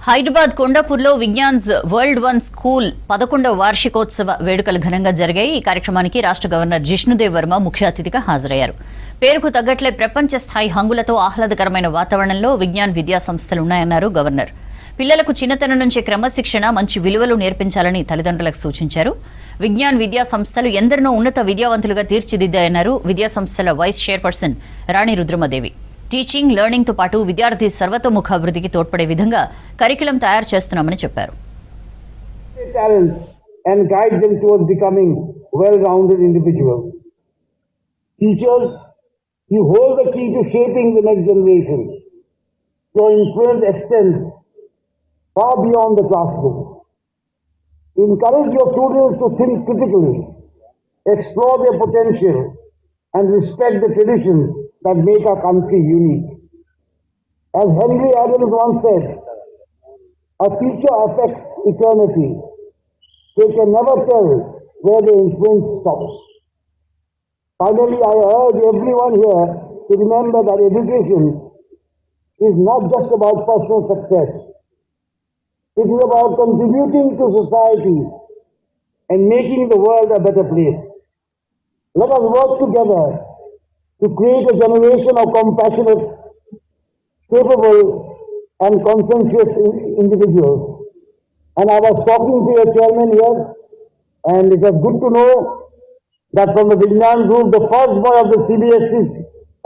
హైదరాబాద్ కొండాపూర్లో Vignan's world one school 11వ వార్షికోత్సవ వేడుకలు ఘనంగా జరిగాయి. ఈ కార్యక్రమానికి రాష్ట్ర గవర్నర్ జిష్ణుదేవ్ వర్మ ముఖ్య అతిథిగా హాజరయ్యారు. పేరుకు తగ్గట్లే ప్రపంచ స్థాయి హంగులతో ఆహ్లాదకరమైన వాతావరణంలో విజ్ఞాన్ విద్యా సంస్థలు ఉన్నాయన్నారు గవర్నర్. పిల్లలకు చిన్నతనం నుంచే క్రమశిక్షణ, మంచి విలువలు నేర్పించాలని తల్లిదండ్రులకు సూచించారు. విజ్ఞాన్ విద్యా సంస్థలు ఎందరినో ఉన్నత విద్యావంతులుగా తీర్చిదిద్దాయన్నారు విద్యా సంస్థల వైస్ చైర్పర్సన్ రాణి రుద్రమదేవి. టీచింగ్, లెర్నింగ్ తో పాటు విద్యార్థి సర్వతోముఖ అభివృద్ధికి తోడ్పడే విధంగా కరికులం తయారు చేస్తున్నామని చెప్పారు. And guide them towards becoming well-rounded individuals. Teachers, you hold the key to shaping the next generation. Your influence extends far beyond the classroom. Encourage your students to think critically, explore their potential, and respect the traditions that make our country unique. As Henry Adams once said, a teacher affects eternity. They can never tell where the influence stops. Finally, I urge everyone here to remember that education is not just about personal success. It is about contributing to society and making the world a better place. Let us work together to create a generation of compassionate, capable, and conscientious individuals. And I was talking to your chairman here, and it was good to know that from the Vignan Group, the first boy of the CBSE,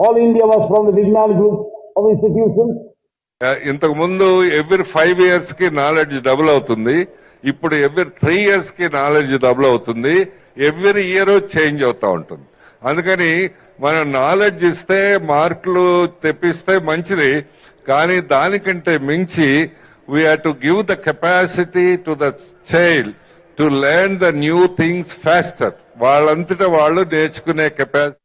all India was from the Vignan Group of institutions. ఇంతకు ముందు every 5 years కి knowledge double అవుతుంది. ఇప్పుడు every 3 years కి knowledge double అవుతుంది. Every year change అవుతా ఉంటుంది. అందుకని మనం నాలెడ్జ్ ఇస్తే, మార్కులు తెప్పిస్తే మంచిది, కానీ దానికంటే మించి we have to give the capacity to the child to learn the new things faster. వాళ్ళంతటా వాళ్ళు నేర్చుకునే కెపాసిటీ